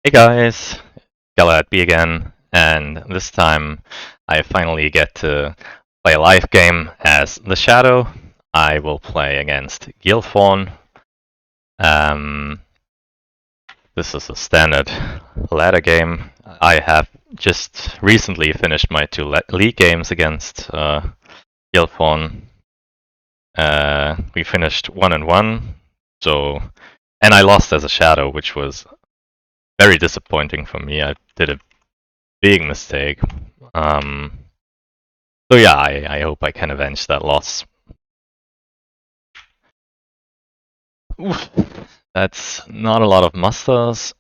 Hey guys, GalahadB again, and this time I finally get to play a live game as the Shadow. I will play against Gileforn. This is a standard ladder game. I have just recently finished my two league games against Gileforn. We finished 1-1, and I lost as a Shadow, which was very disappointing for me. I did a big mistake. So yeah, I hope I can avenge that loss. Oof, that's not a lot of musters.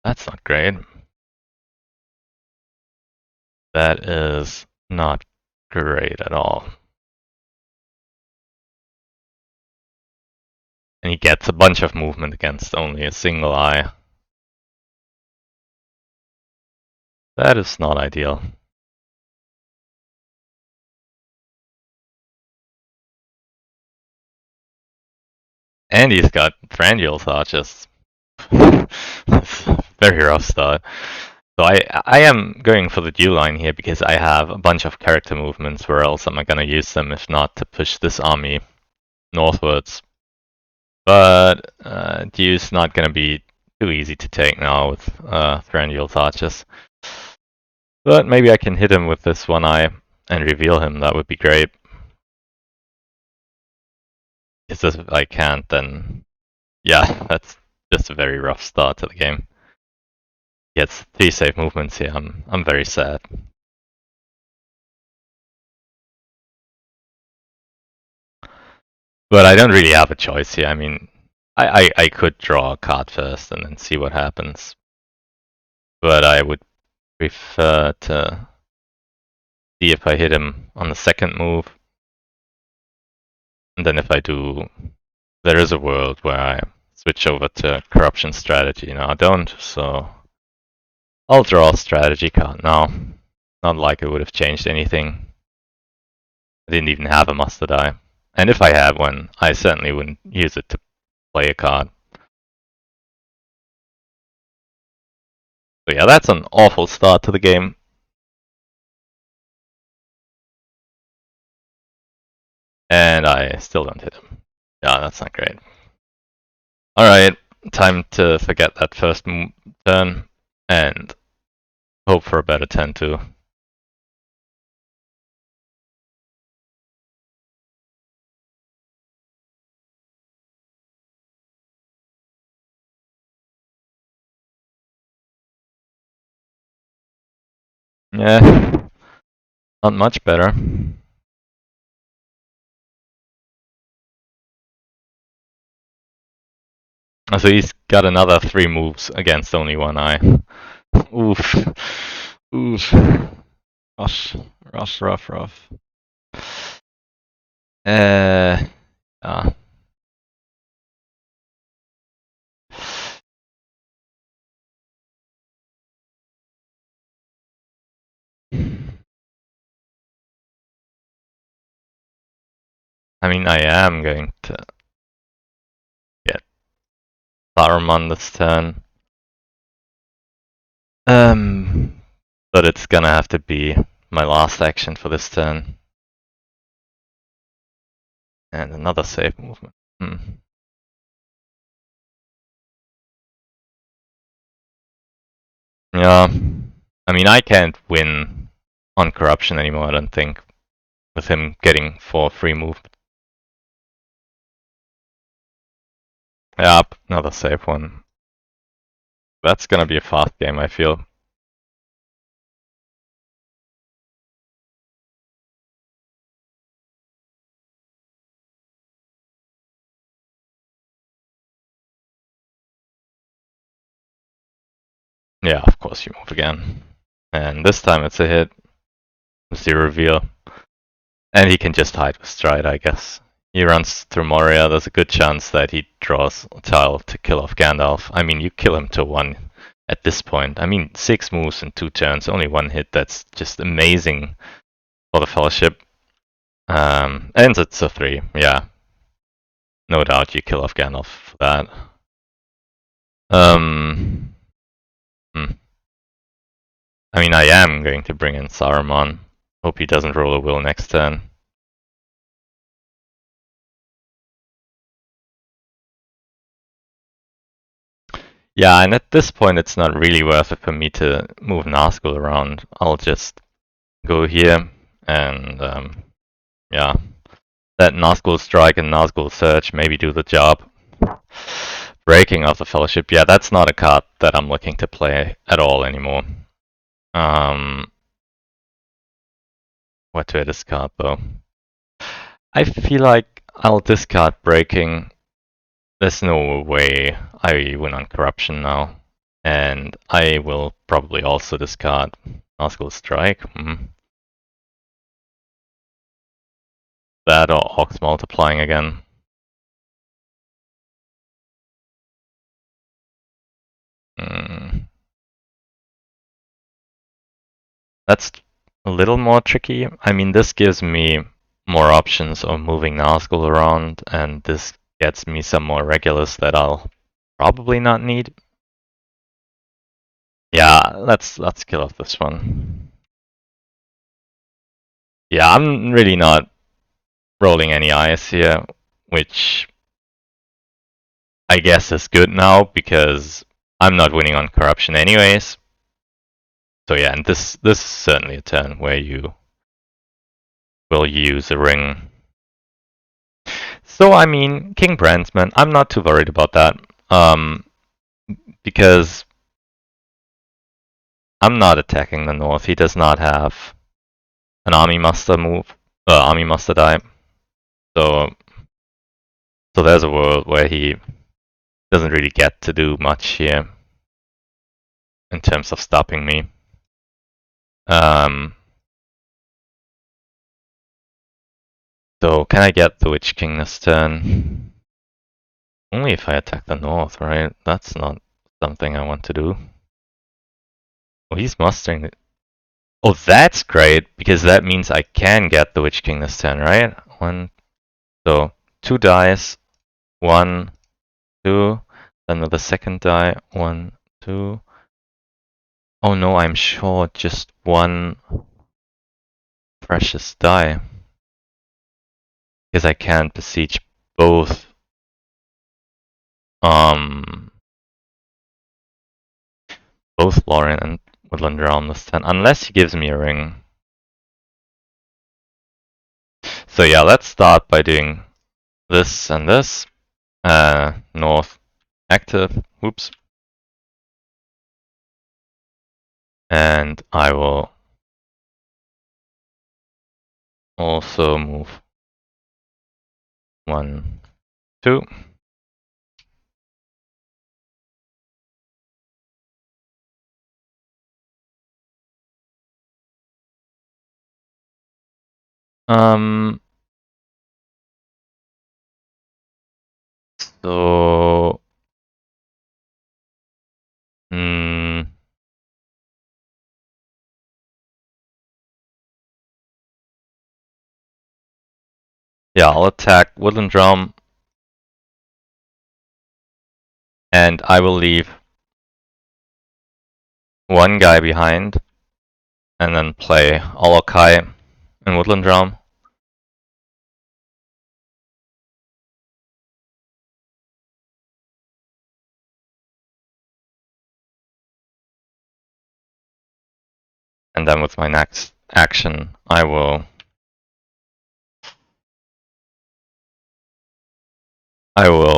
That's not great. That is not great at all. And he gets a bunch of movement against only a single eye. That is not ideal. And he's got Frandial's arches. Very rough start. So I am going for the dual line here because I have a bunch of character movements. Where else am I going to use them if not to push this army northwards? But Dew's not going to be too easy to take now with Thranduil's archers. But maybe I can hit him with this one eye and reveal him. That would be great. If I can't, then yeah, that's just a very rough start to the game. He gets 3 safe movements here. I'm very sad. But I don't really have a choice here. I mean, I could draw a card first and then see what happens. But I would prefer to see if I hit him on the second move. And then if I do, there is a world where I switch over to corruption strategy. Now I don't, so I'll draw a strategy card now. Not like it would have changed anything. I didn't even have a mustard die. And if I had one, I certainly wouldn't use it to play a card. So yeah, that's an awful start to the game. And I still don't hit him. Yeah, that's not great. Alright, time to forget that first turn and hope for a better turn too. Yeah, not much better. So he's got another 3 moves against only one eye. Oof. Oof. Rough. Yeah. I mean, I am going to get Saruman this turn. But it's gonna have to be my last action for this turn. And another save movement. Yeah. I mean, I can't win on corruption anymore, I don't think, with him getting 4 free movement. Yep, another safe one. That's gonna be a fast game, I feel. Yeah, of course you move again. And this time it's a hit. It's the reveal. And he can just hide with Stride, I guess. He runs through Moria, there's a good chance that he draws a tile to kill off Gandalf. I mean, you kill him to 1 at this point. I mean, 6 moves in 2 turns, only 1 hit, that's just amazing for the Fellowship. And it's a 3, yeah. no doubt you kill off Gandalf for that. Um, hmm. I mean, I am going to bring in Saruman. Hope he doesn't roll a will next turn. Yeah, and at this point it's not really worth it for me to move Nazgul around. I'll just go here and yeah, let Nazgul Strike and Nazgul Search maybe do the job. Breaking of the Fellowship, yeah, that's not a card that I'm looking to play at all anymore. What do I discard though? I feel like I'll discard Breaking. There's no way I win on Corruption now. And I will probably also discard Nazgul Strike. That or Ox Multiplying again. That's a little more tricky. I mean, this gives me more options of moving Nazgul around, and this gets me some more regulars that I'll probably not need. Yeah, let's kill off this one. Yeah, I'm really not rolling any eyes here, which I guess is good now because I'm not winning on corruption anyways. So yeah, and this is certainly a turn where you will use a ring. So I mean, King Brandsman, I'm not too worried about that. Because I'm not attacking the north. He does not have an army muster move, army muster die. So there's a world where he doesn't really get to do much here in terms of stopping me. So can I get the Witch King this turn? Only if I attack the north, right? That's not something I want to do. Oh, he's mustering it. Oh, that's great, because that means I can get the Witch King this turn, right? So 2 dice, 1, 2, then with the second die, 1, 2. Oh no, I'm short just 1 precious die. Because I can't besiege both both Lorien and Woodland Realm this turn, unless he gives me a ring. So yeah, let's start by doing this and this. North active, whoops. And I will also move 1, 2. So yeah, I'll attack Woodland Realm, and I will leave 1 guy behind, and then play Olokai in Woodland Realm. And then with my next action, I will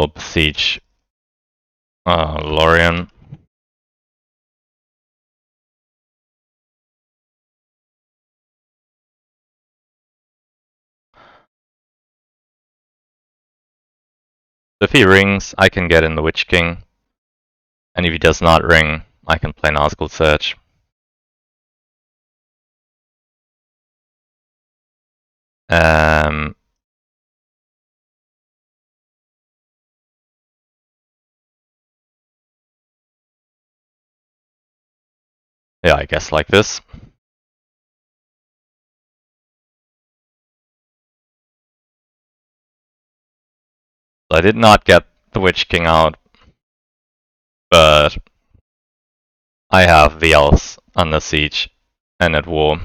besiege Lorien. If he rings, I can get in the Witch King. And if he does not ring, I can play Nazgul Search. Yeah, I guess like this. I did not get the Witch King out, but I have the elves under siege and at war.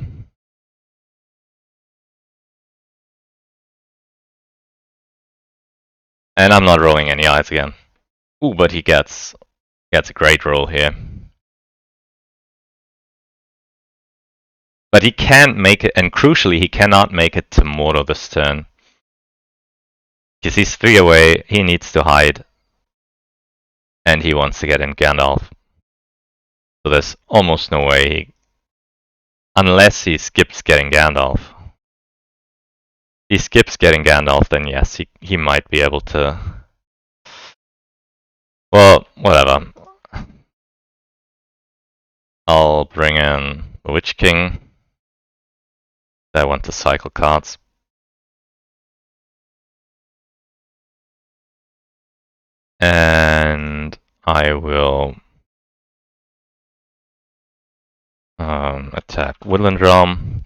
And I'm not rolling any eyes again. Ooh, but he gets a great roll here. But he can't make it, and crucially, he cannot make it to Mordor this turn. Because he's 3 away, he needs to hide. And he wants to get in Gandalf. So there's almost no way unless he skips getting Gandalf. If he skips getting Gandalf, then yes, he might be able to. Well, whatever. I'll bring in the Witch King. I want to cycle cards. And I will attack Woodland Realm.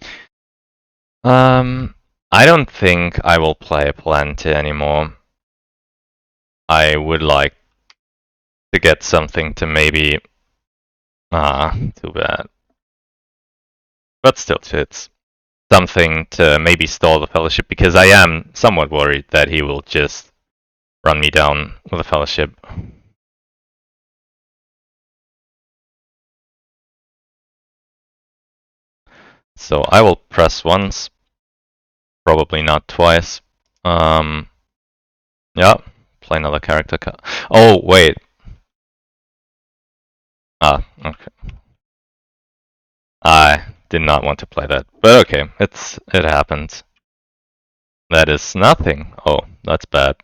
I don't think I will play Palantir anymore. I would like to get something to maybe... too bad. But still fits. Something to maybe stall the Fellowship, because I am somewhat worried that he will just run me down with a Fellowship. So I will press once, probably not twice. Yeah, play another character card. Oh, wait. Okay. I did not want to play that, but okay, it happens. That is nothing. Oh, that's bad.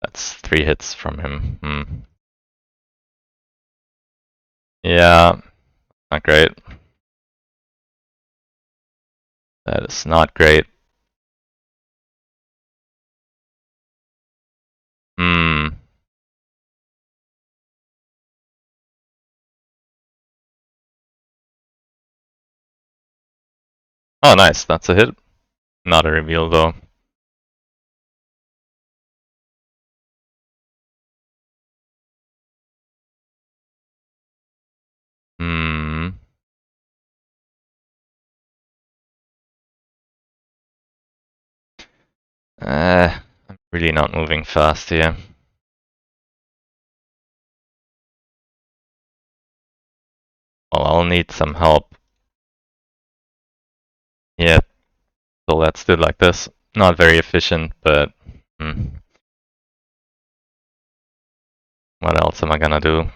That's 3 hits from him. Yeah, not great. That is not great. Oh, nice. That's a hit. Not a reveal, though. I'm really not moving fast here. Well, I'll need some help. Yeah, so let's do it like this. Not very efficient, but what else am I gonna do?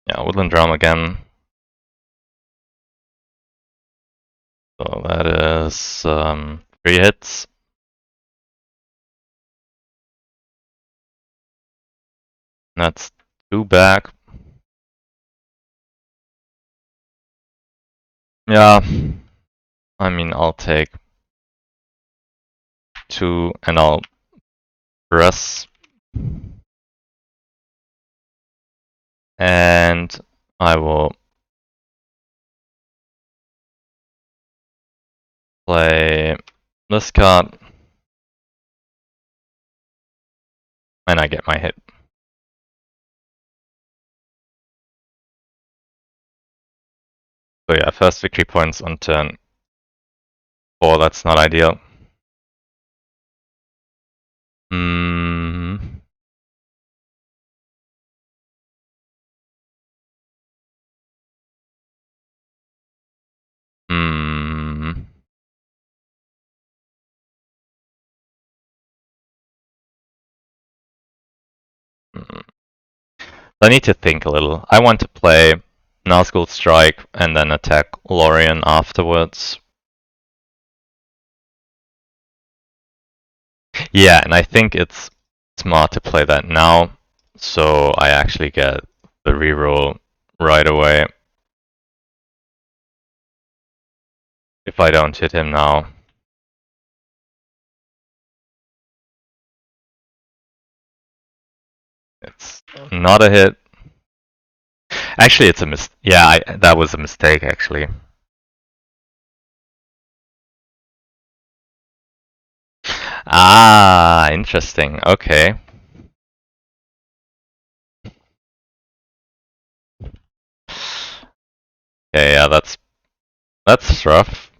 Yeah, Woodland Drum again. So that is 3 hits. That's 2 back. Yeah, I mean, I'll take 2 and I'll press. And I will play this card. And I get my hit. So yeah, first victory points on turn 4, that's not ideal. I need to think a little. I want to play Nazgul Strike and then attack Lorien afterwards. Yeah, and I think it's smart to play that now, so I actually get the reroll right away. If I don't hit him now. It's Not a hit. Actually, it's a yeah, that was a mistake, actually. Ah, interesting. Okay. Yeah, that's rough.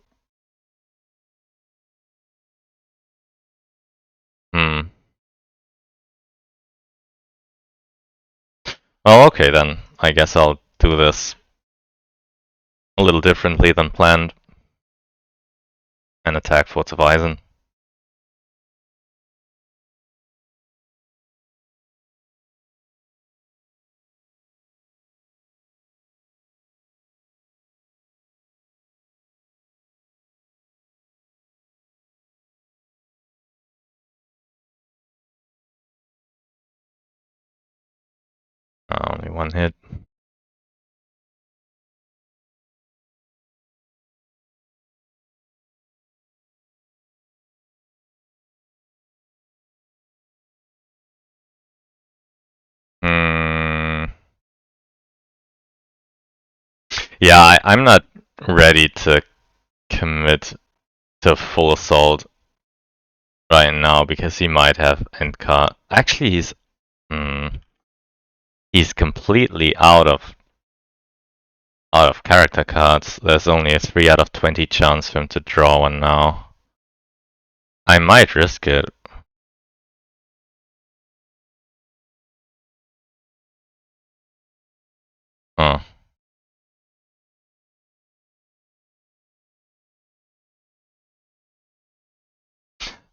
Hmm. Oh, okay then. I guess I'll do this a little differently than planned and attack for Weisen. Only one hit. Hmm. Yeah, I'm not ready to commit to full assault right now because he might have end card. Actually, he's completely out of character cards. There's only a 3 out of 20 chance for him to draw one now. I might risk it. Oh,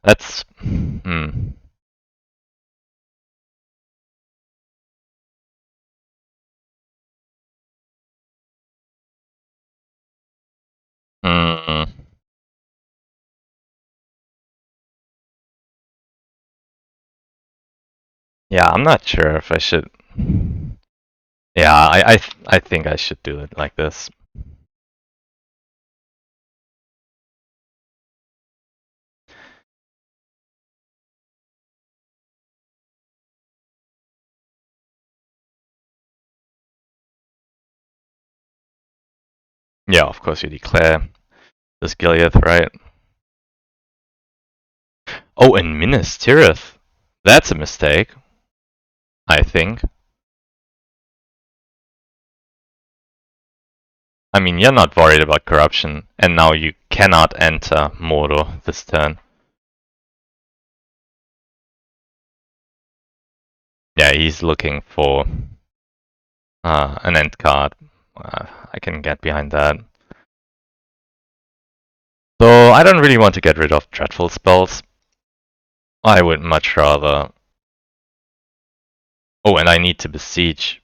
that's Hmm. Yeah, I'm not sure if I should. Yeah, I think I should do it like this. Yeah, of course you declare this Gilead, right? Oh, and Minas Tirith. That's a mistake, I think. I mean, you're not worried about corruption, and now you cannot enter Moro this turn. Yeah, he's looking for an end card. I can get behind that. So I don't really want to get rid of dreadful spells. I would much rather. Oh, and I need to besiege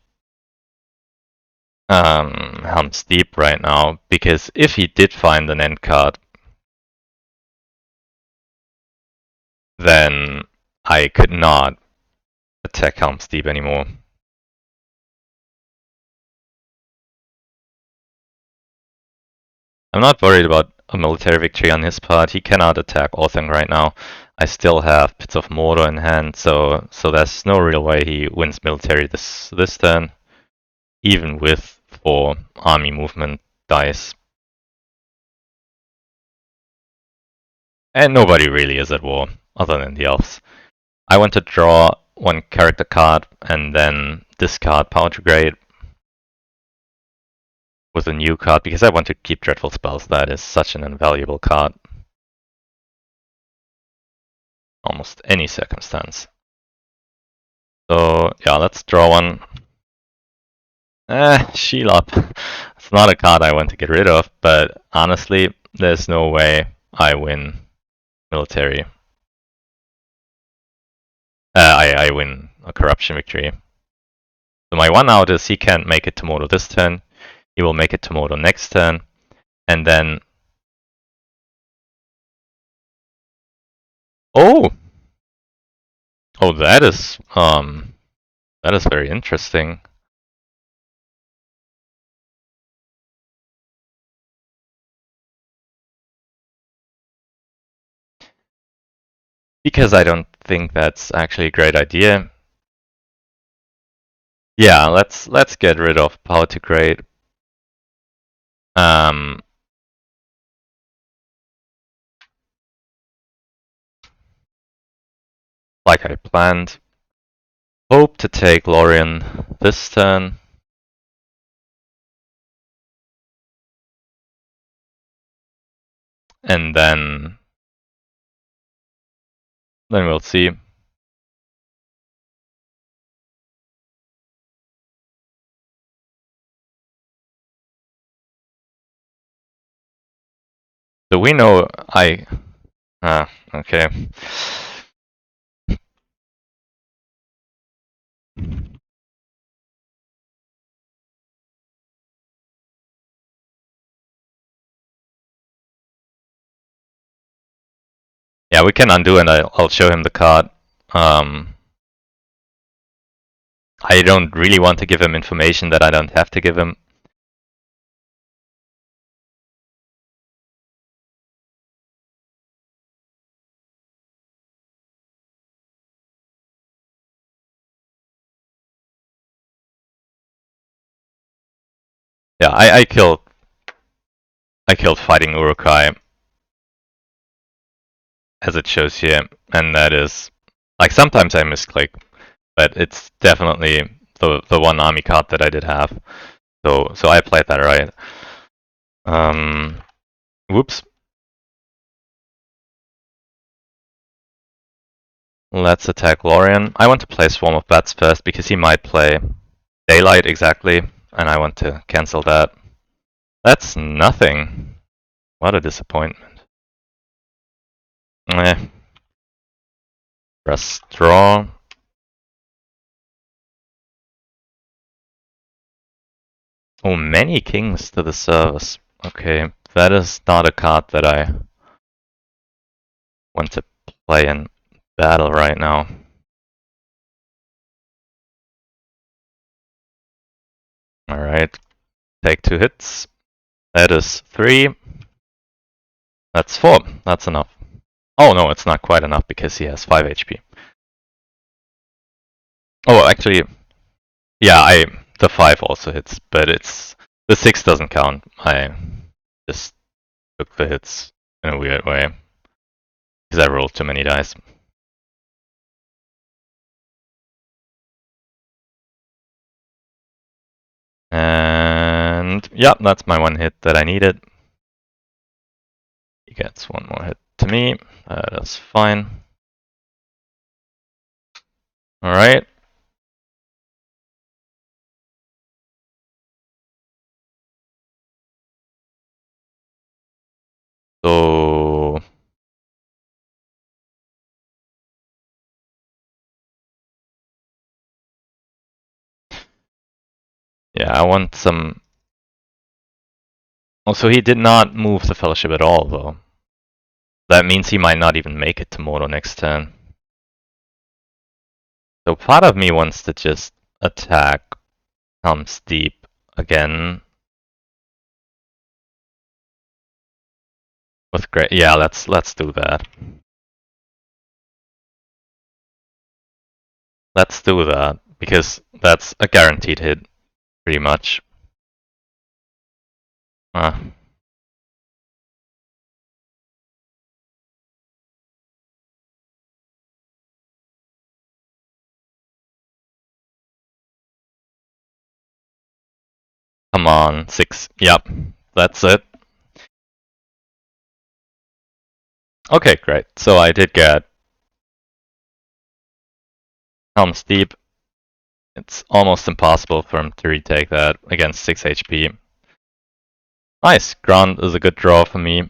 Helm's Deep right now because if he did find an end card, then I could not attack Helm's Deep anymore. I'm not worried about a military victory on his part. He cannot attack Orthang right now. I still have Pits of Mordor in hand, so there's no real way he wins military this turn, even with 4 army movement dice. And nobody really is at war, other than the elves. I want to draw 1 character card and then discard Power to Grade with a new card because I want to keep Dreadful Spells. That is such an invaluable card. Almost any circumstance. So yeah, let's draw 1. Shelob. It's not a card I want to get rid of, but honestly, there's no way I win military. I win a corruption victory. So my 1 out is he can't make it to Modo this turn. He will make it to Modo next turn. And then... Oh! Oh, that is very interesting. Because I don't think that's actually a great idea. Yeah, let's get rid of power to grade. Um, like I planned. Hope to take Lorien this turn. And then we'll see. So we know okay. Yeah, we can undo and I'll show him the card. I don't really want to give him information that I don't have to give him. Yeah, I killed fighting Urukai, as it shows here, and that is like sometimes I misclick, but it's definitely the one army card that I did have. So I played that right. Whoops. Let's attack Lorien. I want to play Swarm of Bats first because he might play Daylight exactly, and I want to cancel that. That's nothing. What a disappointment. Press draw. Oh, many kings to the service. Okay, that is not a card that I want to play in battle right now. Alright, take 2 hits. That is 3. That's 4. That's enough. Oh no, it's not quite enough because he has 5 HP. Oh, actually, yeah, the 5 also hits, but the 6 doesn't count. I just took the hits in a weird way because I rolled too many dice. And yeah, that's my 1 hit that I needed. He gets 1 more hit to me. That's fine. Alright. So yeah, I want some. Also, he did not move the fellowship at all, though. That means he might not even make it to Mordor next turn. So part of me wants to just attack Helm's Deep again. With great, yeah, let's do that. Let's do that because that's a guaranteed hit, pretty much. Come on, 6. Yep, that's it. Okay, great. So I did get Helm's Deep. It's almost impossible for him to retake that against 6 HP. Nice, Grant is a good draw for me.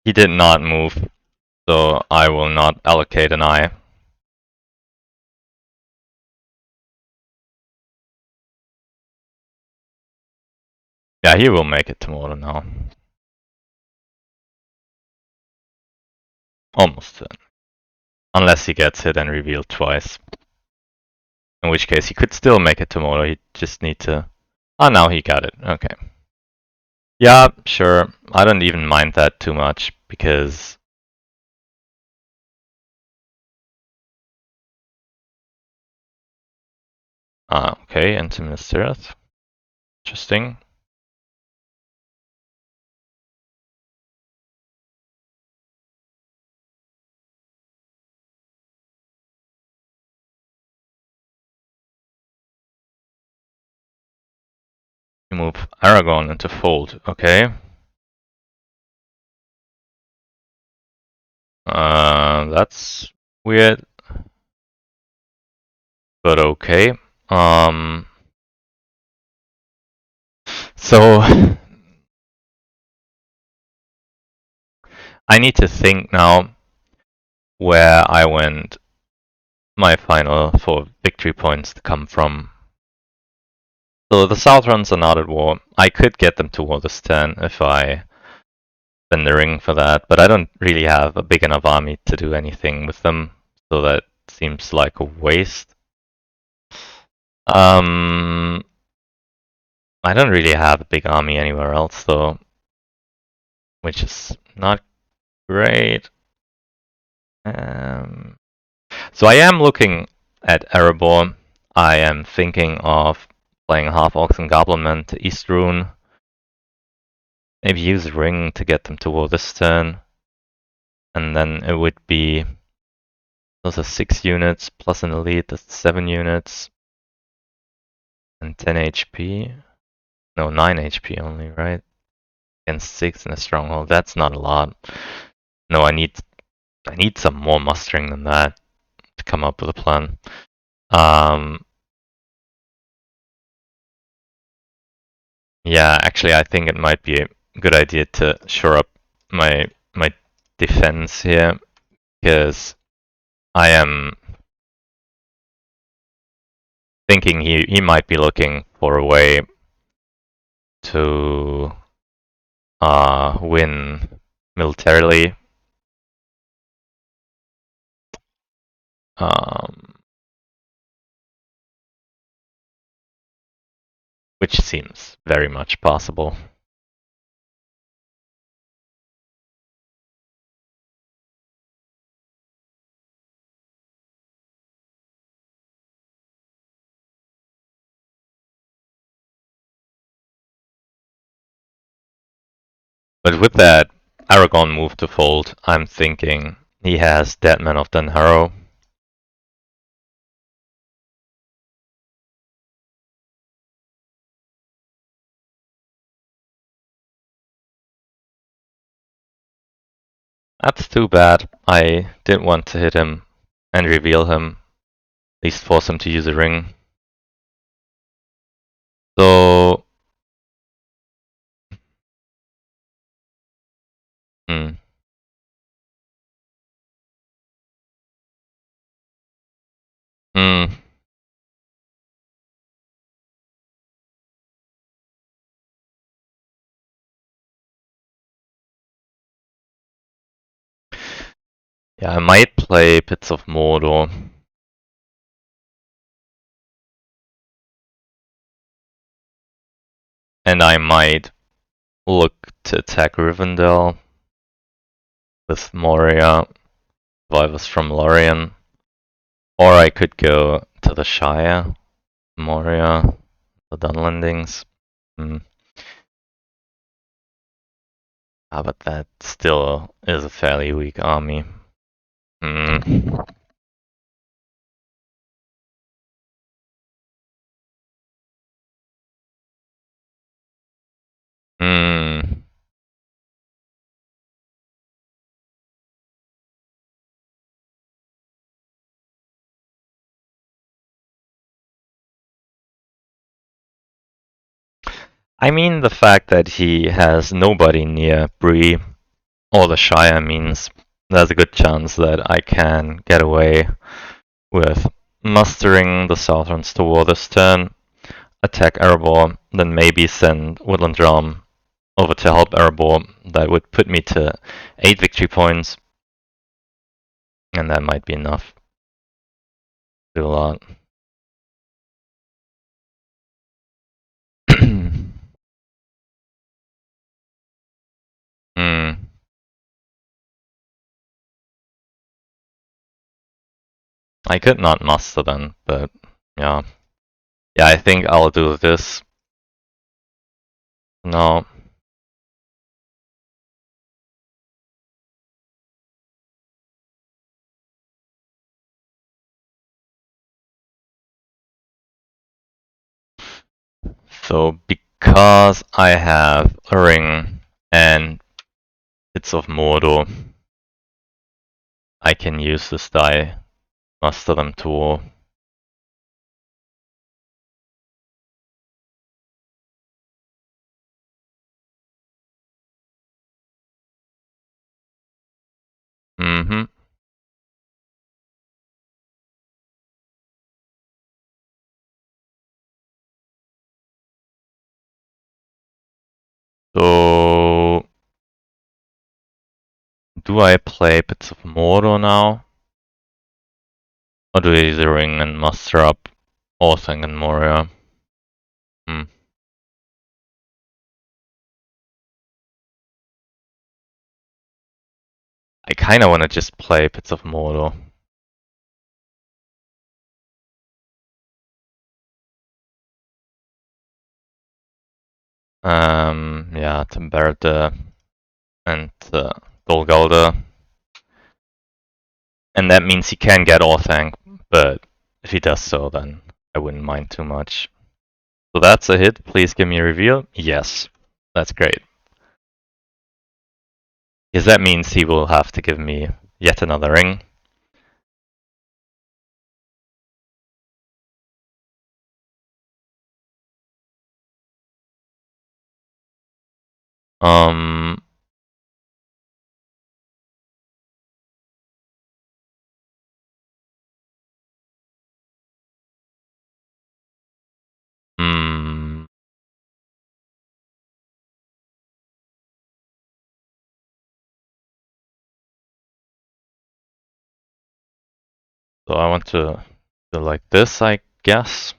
He did not move, so I will not allocate an eye. Yeah, he will make it to Mordor now. Almost then. Unless he gets hit and revealed twice. In which case he could still make it to Mordor, he just need to... Oh, now he got it. Okay. Yeah, sure. I don't even mind that too much because okay, anti-Ministerial. Interesting. You move Aragon into fold, okay. That's weird, but okay. So I need to think now where I want my final 4 victory points to come from. So the Southrons are not at war. I could get them to war this turn if I spend the ring for that, but I don't really have a big enough army to do anything with them, so that seems like a waste. I don't really have a big army anywhere else though, which is not great. So I am looking at Erebor. I am thinking of playing half Orcs and Goblinmen to East Rune. Maybe use Ring to get them to war this turn. And then it would be, those are 6 units plus an elite, that's 7 units. And 10 HP. No, 9 HP only, right? Against 6 in a stronghold. That's not a lot. No, I need some more mustering than that to come up with a plan. Yeah, actually, I think it might be a good idea to shore up my defense here, because I am thinking he might be looking for a way to win militarily. Um, which seems very much possible. But with that Aragon move to fold, I'm thinking he has Deadman of Den Harrow. That's too bad. I didn't want to hit him and reveal him. At least force him to use a ring. So, hmm. Hmm. Yeah, I might play Pits of Mordor. And I might look to attack Rivendell with Moria, survivors from Lorien. Or I could go to the Shire, Moria, the Dunlendings. Hmm. But that still is a fairly weak army. Hmm. Hmm. I mean, the fact that he has nobody near Bree or the Shire means there's a good chance that I can get away with mustering the Southrons to war this turn, attack Erebor, then maybe send Woodland Realm over to help Erebor. That would put me to 8 victory points, and that might be enough. Do a lot. I could not muster then, but yeah. Yeah, I think I'll do this. No. So because I have a ring and bits of Mordor, I can use this die, muster them to war. Mm-hmm. So do I play bits of Mordor now? Or do I use a ring and muster up Orthanc and Moria? Hmm. I kinda wanna just play bits of Mordor. Yeah, Temberda and Golgolda. And that means he can get Orthanc, but if he does so, then I wouldn't mind too much. So that's a hit. Please give me a reveal. Yes. That's great. Because that means he will have to give me yet another ring. Um, hmm. So I want to do like this, I guess.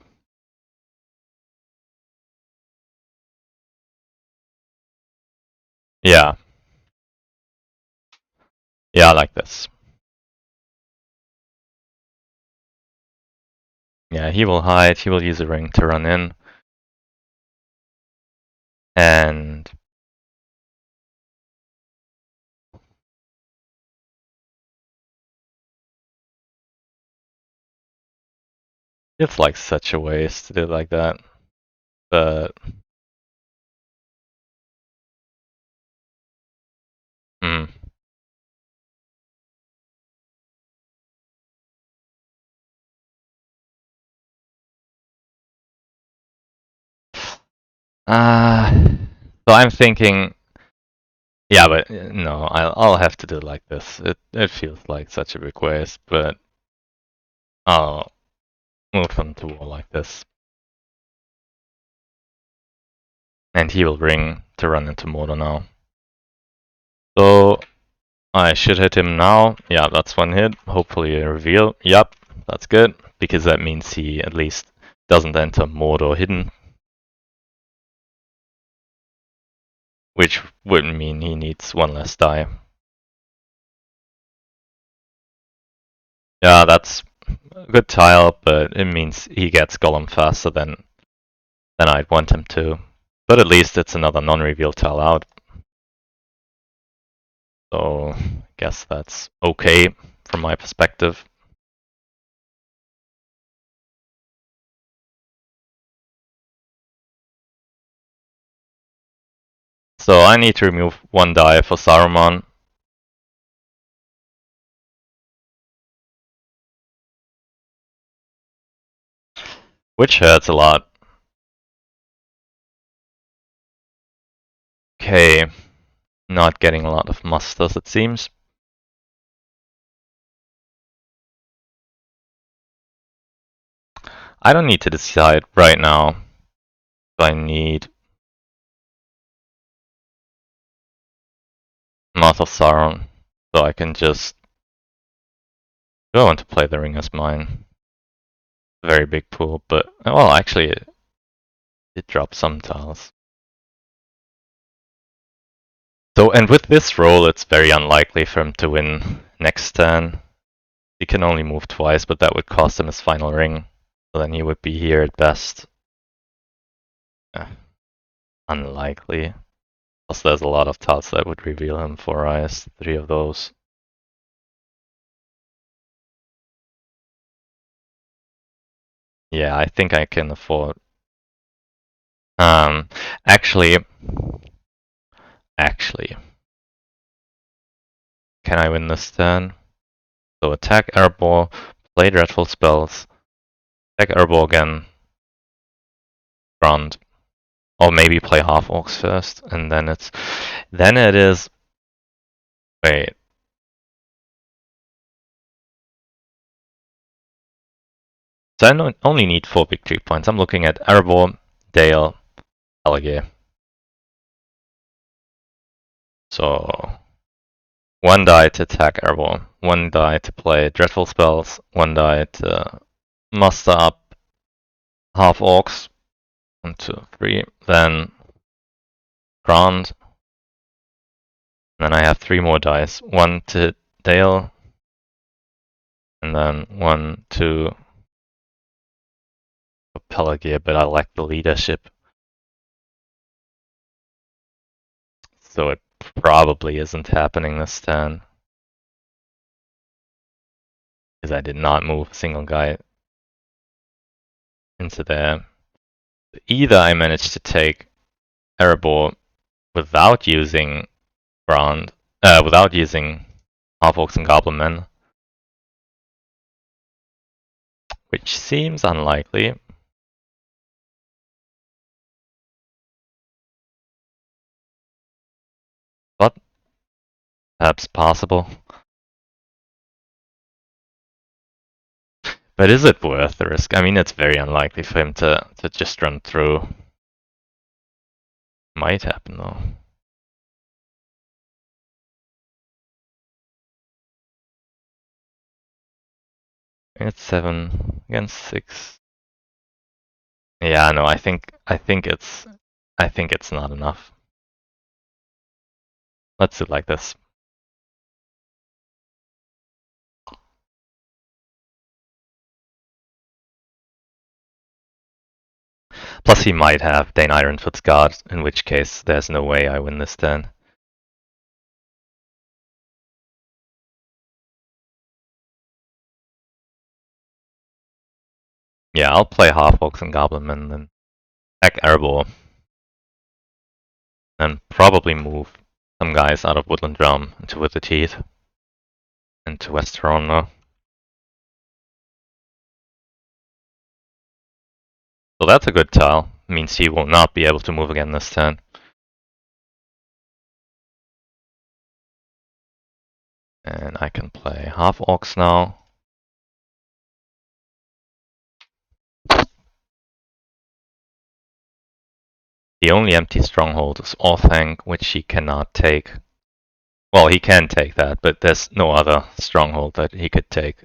Yeah. Yeah, like this. Yeah, he will hide, he will use a ring to run in. And it's like such a waste to do it like that. But hmm. So I'm thinking, yeah, but no, I'll have to do it like this. It feels like such a big waste, but I'll move them to war like this. And he will ring to run into Mordor now. So I should hit him now. Yeah, that's one hit. Hopefully a reveal. Yup, that's good. Because that means he at least doesn't enter Mordor hidden. Which would mean he needs one less die. Yeah, that's a good tile, but it means he gets Golem faster than I'd want him to. But at least it's another non-reveal tile out. So I guess that's okay from my perspective. So I need to remove one die for Saruman. Which hurts a lot. Okay, not getting a lot of musters it seems. I don't need to decide right now if I need Mouth of Sauron, so I can just go on to play the Ring as mine. Very big pool, but well, actually, it drops some tiles. So, and with this roll, it's very unlikely for him to win next turn, He can only move twice, but that would cost him his final ring. So then he would be here at best. Unlikely. Plus there's a lot of tiles that would reveal him 4 eyes, 3 of those. Yeah, I think I can afford. Actually, can I win this turn? So attack airball, play dreadful spells, attack airball again, ground, or maybe play half orcs first, and then it is. Wait. So I only need 4 victory points. I'm looking at airball, Dale, Alligator. So 1 die to attack airball, 1 die to play dreadful spells, 1 die to muster up half orcs. 1, 2, 3. Then ground. And then I have 3 more dice. 1 to Dale. And then 1, 2 for Pelagia, but I lack the leadership. So it probably isn't happening this turn. Because I did not move a single guy into there. Either I managed to take Erebor without using without using half orcs and goblin men, which seems unlikely. But perhaps possible. But is it worth the risk? I mean, it's very unlikely for him to just run through. Might happen though. It's 7 against 6. Yeah, no, I think it's not enough. Let's do it like this. Plus he might have Dane Ironfoot's guard, in which case there's no way I win this turn. Yeah, I'll play half orcs and goblin men, then attack Erebor. And probably move some guys out of Woodland Realm into With the Teeth. Into Westerona. So that's a good tile. Means he will not be able to move again this turn. And I can play half orcs now. The only empty stronghold is Orthanc, which he cannot take. Well, he can take that, but there's no other stronghold that he could take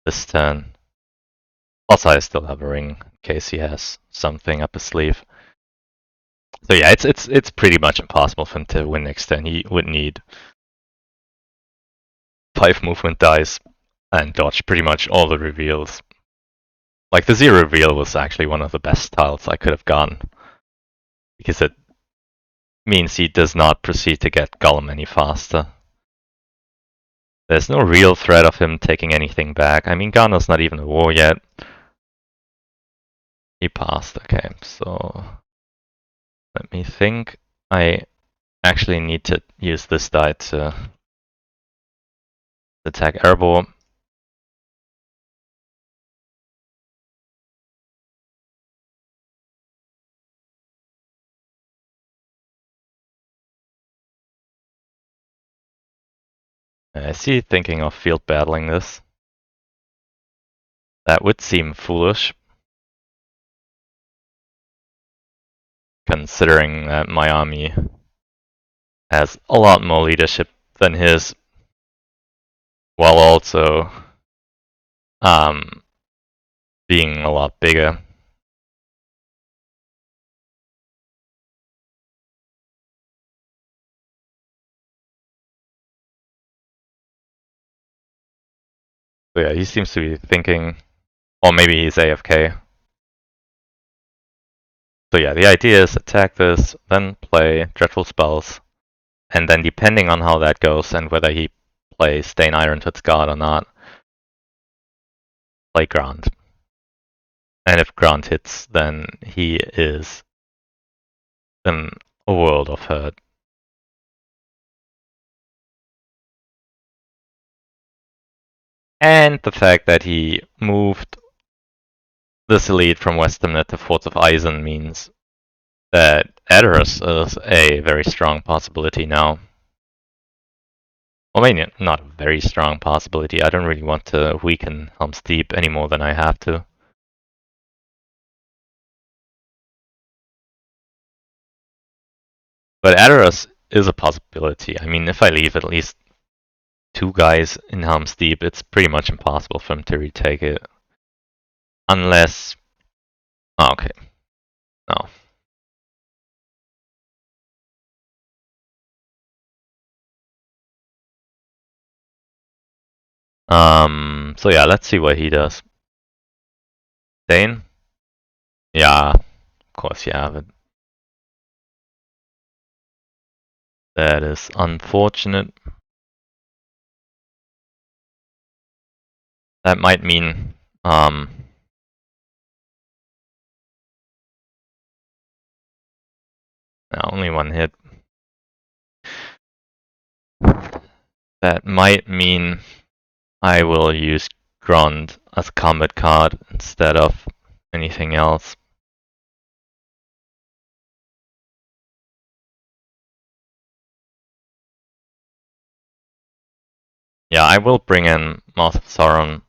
this turn. Also, I still have a ring in case he has something up his sleeve. So yeah, it's pretty much impossible for him to win next turn. He would need 5 movement dice and dodge pretty much all the reveals. Like the 0 reveal was actually one of the best tiles I could have gotten. Because it means he does not proceed to get Golem any faster. There's no real threat of him taking anything back. I mean, Ghana's not even a war yet. He passed, okay, so let me think. I actually need to use this die to attack Erebor. I see thinking of field battling this. That would seem foolish. Considering that my army has a lot more leadership than his, while also being a lot bigger. So yeah, he seems to be thinking, or maybe he's AFK. So yeah, the idea is attack this, then play Dreadful Spells, and then depending on how that goes and whether he plays Stain Iron-Tooth Guard or not, play Grant. And if Grant hits, then he is in a world of hurt. And the fact that he moved this elite from Westernet to Forts of Eisen means that Adderus is a very strong possibility now. Well, maybe not a very strong possibility. I don't really want to weaken Helm's Deep any more than I have to. But Adderus is a possibility. I mean, if I leave at least 2 guys in Helm's Deep, it's pretty much impossible for him to retake it. Unless... Oh, okay. No. So yeah, let's see what he does. Dane? Yeah, of course you have it. That is unfortunate. That might mean, yeah, only 1 hit. That might mean I will use Grond as a combat card instead of anything else. Yeah, I will bring in Mouth of Sauron.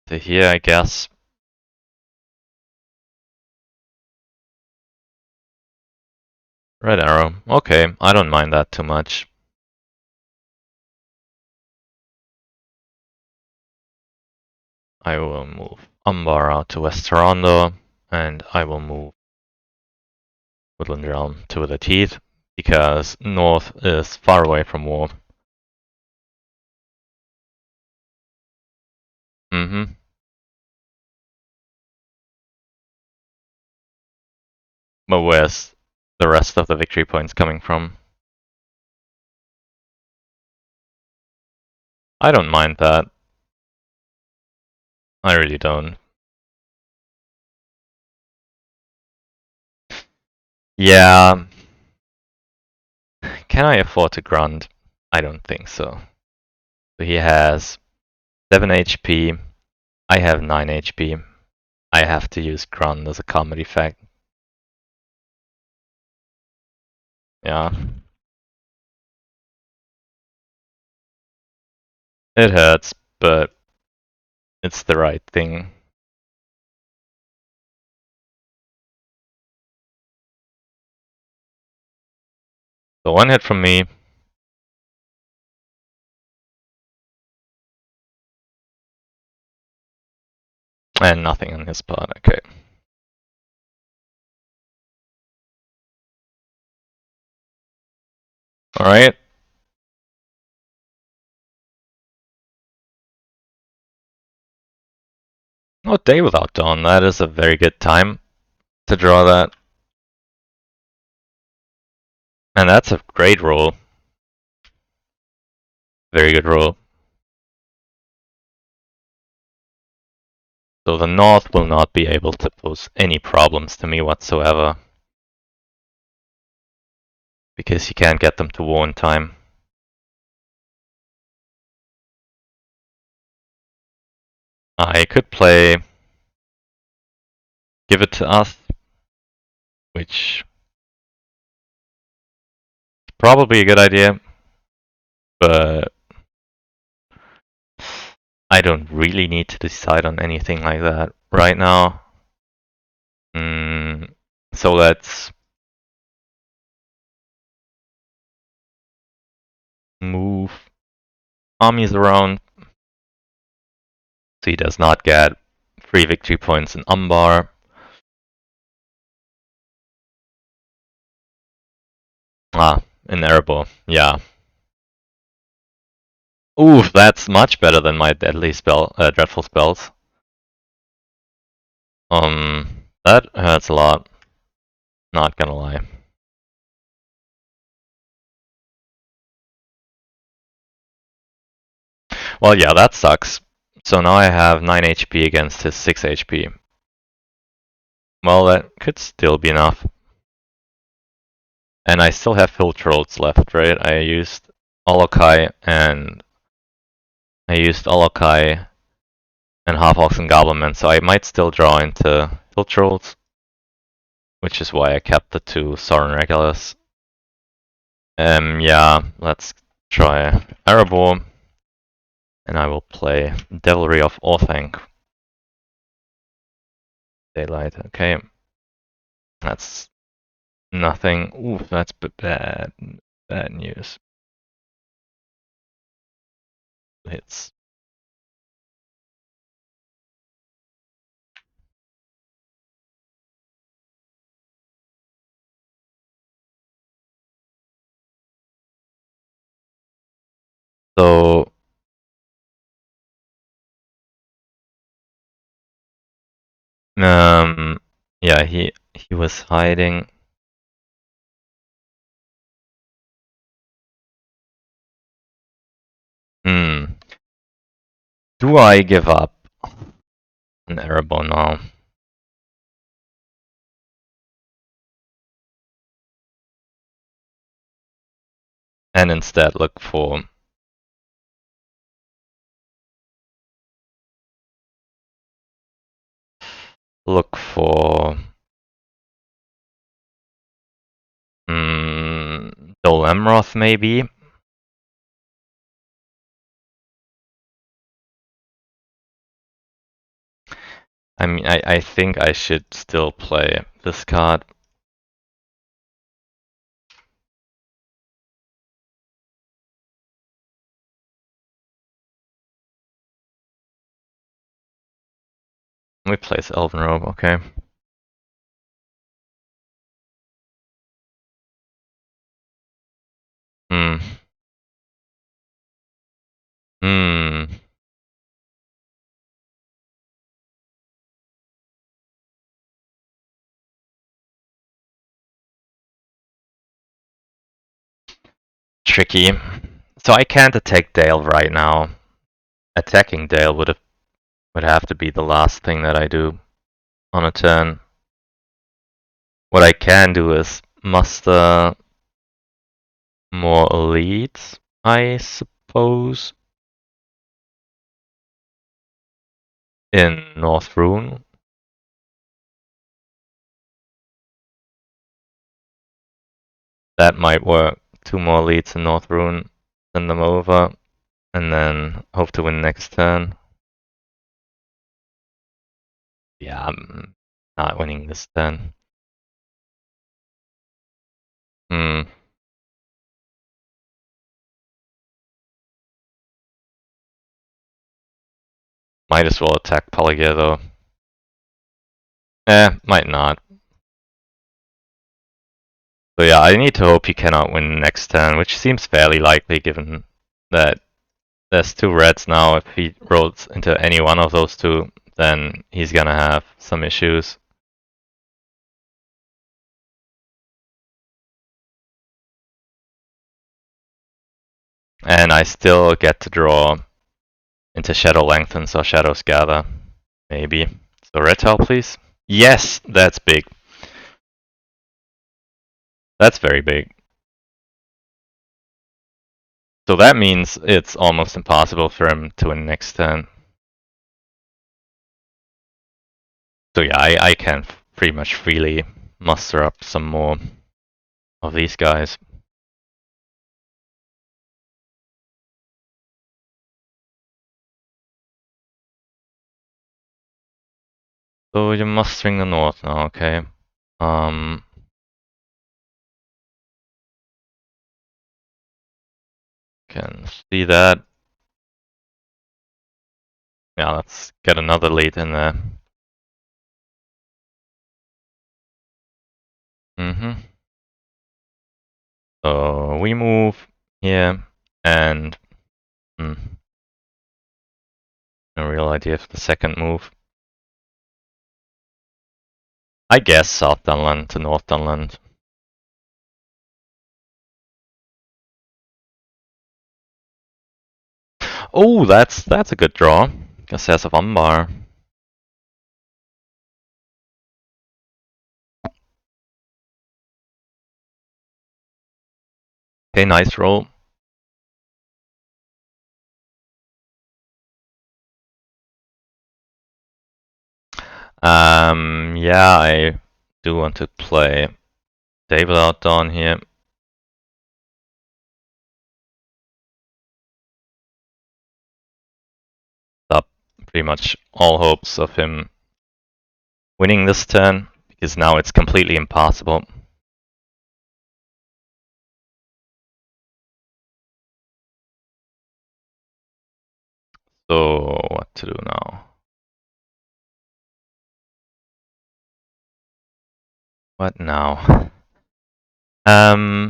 To here, I guess. Red arrow. Okay, I don't mind that too much. I will move Umbar out to West Toronto, and I will move Woodland Realm to the Teeth, because North is far away from war. Mm-hmm. But where's the rest of the victory points coming from? I don't mind that. I really don't. Yeah. Can I afford to grunt? I don't think so. So he has 7 HP. I have 9 HP. I have to use grunt as a combat effect. Yeah. It hurts, but it's the right thing. So 1 hit from me. And nothing on his part, okay. Alright. Oh, Day Without Dawn, that is a very good time to draw that. And that's a great roll. Very good roll. So the North will not be able to pose any problems to me whatsoever. Because you can't get them to war in time. I could play Give It to Us, which is probably a good idea, but I don't really need to decide on anything like that right now. So let's move armies around so he does not get 3 victory points in Umbar. Ah, in Erebor, yeah. Oof, that's much better than my deadly spell, dreadful spells. That hurts a lot. Not gonna lie. Well, yeah, that sucks. So now I have 9 HP against his 6 HP. Well, that could still be enough. And I still have Filtrotes left, right? I used Olokai and Half-Orcs and Goblinmen, so I might still draw into Filtrotes, which is why I kept the 2 Sorin Regulars. Yeah, let's try Erebor, and I will play Devilry of Orthanc. Daylight, okay. That's nothing. Ooh, that's bad news. Hits. So yeah, he was hiding. Do I give up on Erebor now? And instead look for Dol Amroth maybe? I mean, I think I should still play this card. We place Elven Robe, okay. Hmm. Hmm. Tricky. So I can't attack Dale right now. Attacking Dale would have to be the last thing that I do on a turn. What I can do is muster more elites, I suppose, in North Rune. That might work. 2 more elites in North Rune, send them over, and then hope to win next turn. Yeah, I'm not winning this turn. Hmm. Might as well attack Polygear though. Might not. So yeah, I need to hope he cannot win next turn, which seems fairly likely given that there's 2 reds now. If he rolls into any one of those 2, then he's gonna have some issues. And I still get to draw into Shadow Lengthens or Shadows Gather. Maybe. So red tile, please. Yes, that's big. That's very big. So that means it's almost impossible for him to win next turn. So yeah, I can pretty much freely muster up some more of these guys. So you're mustering the north now, okay. Can see that. Yeah, let's get another lead in there. So we move here, and no real idea of the second move. I guess South Dunland to North Dunland. Oh, that's a good draw. Assess of Umbar. Okay, nice roll. Yeah, I do want to play David out Dawn here. Stop pretty much all hopes of him winning this turn, because now it's completely impossible. So, what to do now? What now? Hmm.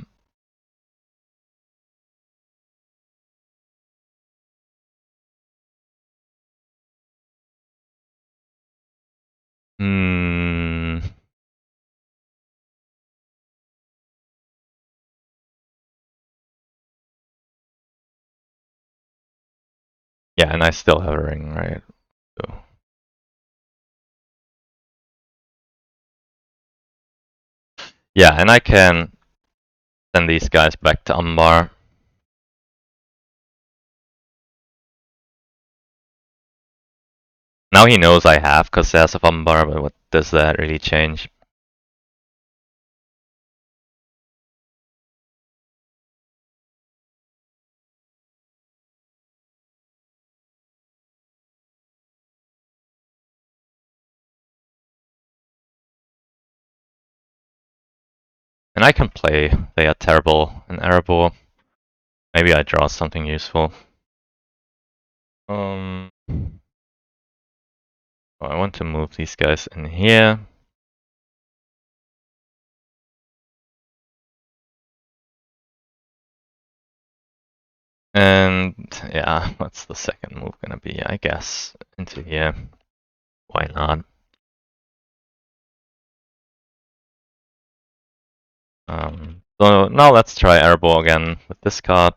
Yeah, and I still have a ring, right? So. Yeah, and I can send these guys back to Umbar. Now he knows I have Cossess of Umbar, but what does that really change? And I can play They Are Terrible and Erebor. Maybe I draw something useful. Oh, I want to move these guys in here. And yeah, what's the second move gonna be? I guess into here. Why not? So now let's try Erebor again with this card.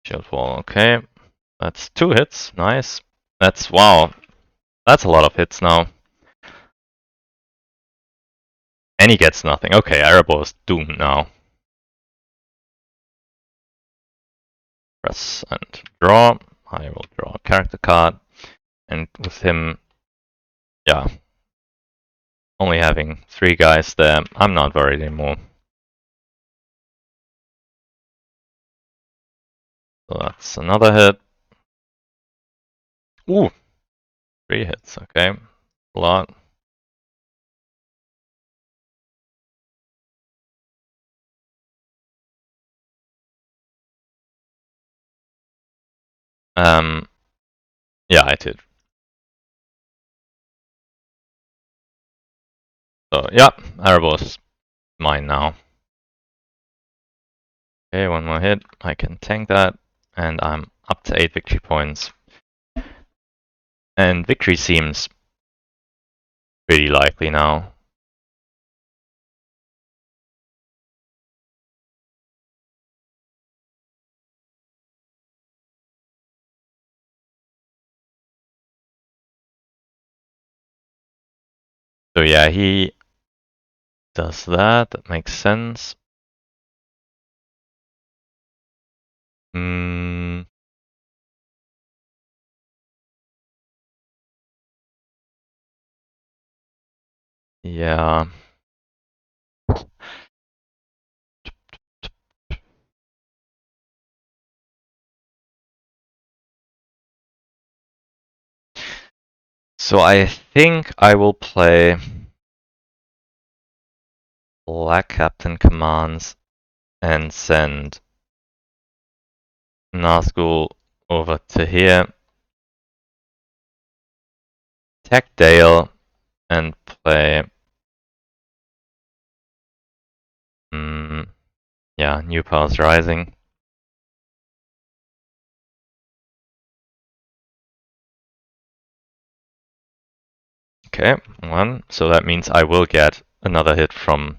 Shield Wall, okay. That's 2 hits, nice. Wow, that's a lot of hits now. And he gets nothing. Okay, Erebor is doomed now. Press and draw. I will draw a character card. And with him, yeah, only having 3 guys there, I'm not worried anymore. So that's another hit. Ooh, 3 hits, okay. A lot. Yeah, I did. So yeah, Erebor is mine now. Okay, 1 more hit. I can tank that, and I'm up to 8 victory points. And victory seems pretty likely now. So yeah, he does that. That makes sense. Yeah. So I think I will play Black Captain commands and send Nazgul over to here. Attack Dale and play Yeah, new powers rising. Okay, 1. So that means I will get another hit from...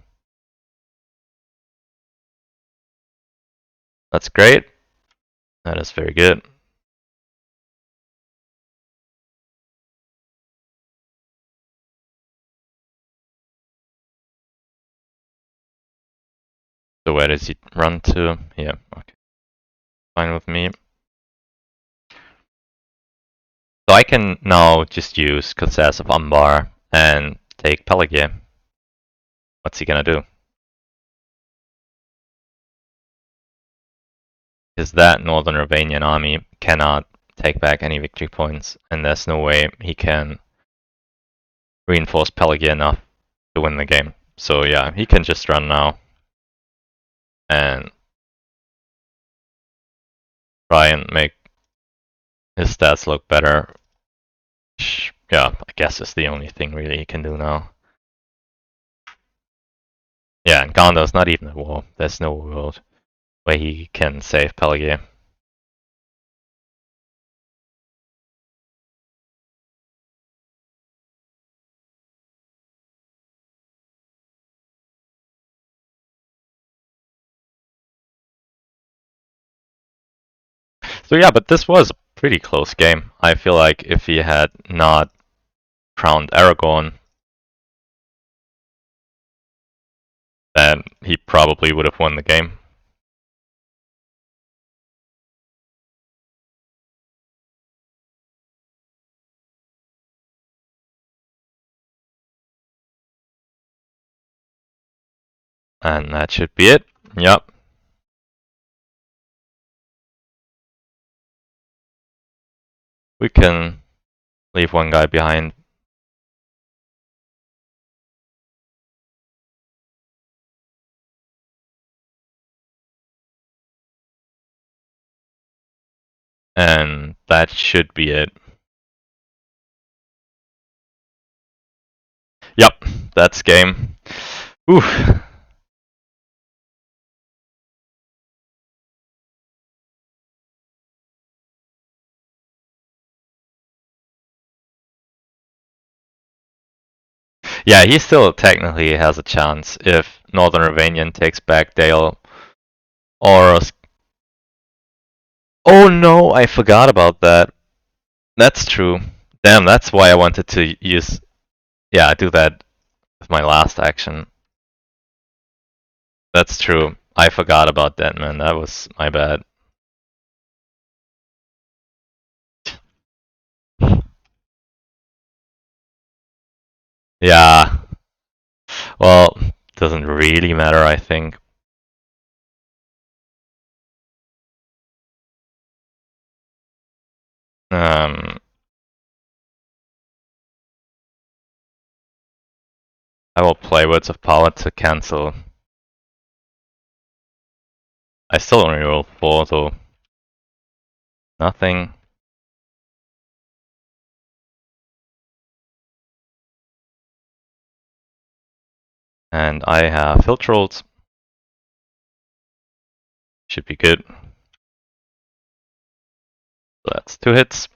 That's great. That is very good. So where does he run to? Yeah, okay. Fine with me. So I can now just use Concess of Umbar and take Pelagia. What's he gonna do? Because that Northern Ravanian army cannot take back any victory points, and there's no way he can reinforce Pelagia enough to win the game. So yeah, he can just run now and try and make his stats look better. Yeah, I guess it's the only thing really he can do now. Yeah, and Gondor's not even a war. There's no world where he can save Pelagia. So yeah, but this was a pretty close game. I feel like if he had not crowned Aragorn, then he probably would have won the game. And that should be it. Yep. We can leave one guy behind. And that should be it. Yep, that's game. Oof. Yeah, he still technically has a chance if Northern Ravanian takes back Dale or... Oh no, I forgot about that. That's true. Damn, that's why I wanted to use... Yeah, do that with my last action. That's true. I forgot about that, man. That was my bad. Yeah. Well, doesn't really matter, I think. I will play Words of Power to cancel. I still only roll 4, so nothing. And I have Filter Rolls. Should be good. So that's 2 hits.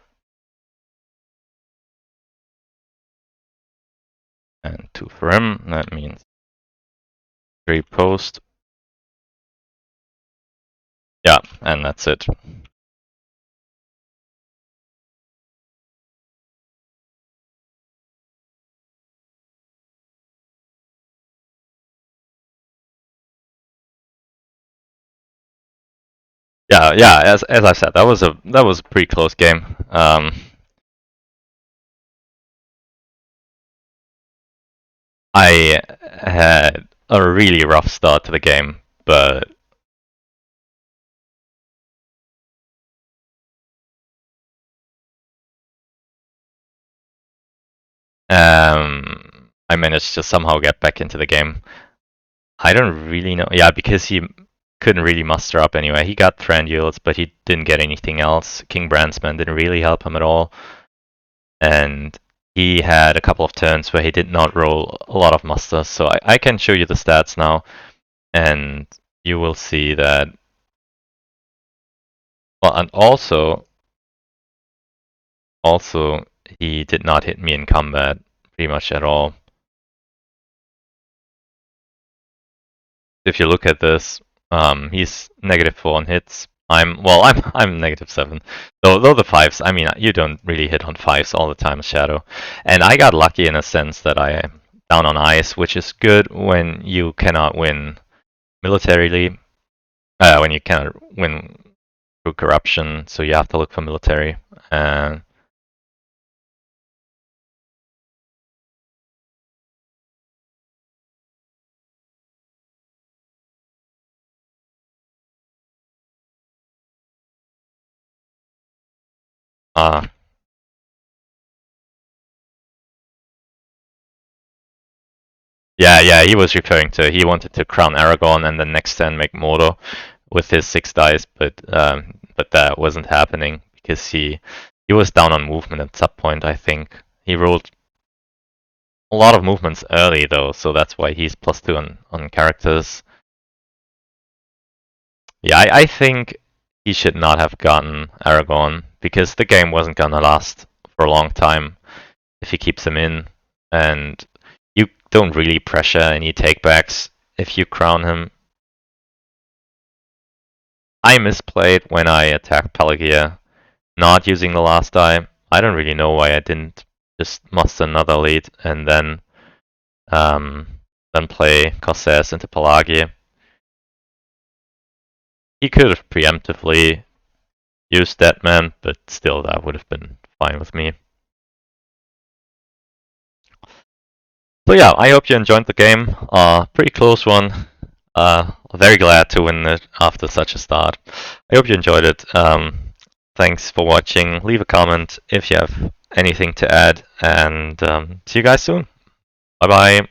And 2 for him. That means 3 post. Yeah, and that's it. Yeah. As I said, that was a pretty close game. I had a really rough start to the game, but I managed to somehow get back into the game. I don't really know. Yeah, because he couldn't really muster up anyway. He got Thranduils, but he didn't get anything else. King Brandsman didn't really help him at all. And he had a couple of turns where he did not roll a lot of musters. So I can show you the stats now. and you will see that. Well, and also he did not hit me in combat pretty much at all. If you look at this, he's -4 on hits. I'm -7. Though the fives, I mean, you don't really hit on fives all the time, Shadow. And I got lucky in a sense that I am down on ice, which is good when you cannot win militarily. When you cannot win through corruption, so you have to look for military. And yeah, he was referring to, he wanted to crown Aragon and then next turn make Mordor with his 6 dice, but that wasn't happening because he was down on movement at some point. I think he rolled a lot of movements early though, so that's why he's +2 on characters. Yeah, I think he should not have gotten Aragon because the game wasn't gonna last for a long time if he keeps him in, and you don't really pressure any takebacks if you crown him. I misplayed when I attacked Pelagia, not using the last die. I don't really know why I didn't just muster another lead and then play Corsairs into Pelagia. He could have preemptively used Deadman, but still that would have been fine with me. So yeah, I hope you enjoyed the game. Pretty close one. Very glad to win it after such a start. I hope you enjoyed it. Thanks for watching. Leave a comment if you have anything to add, and see you guys soon. Bye bye.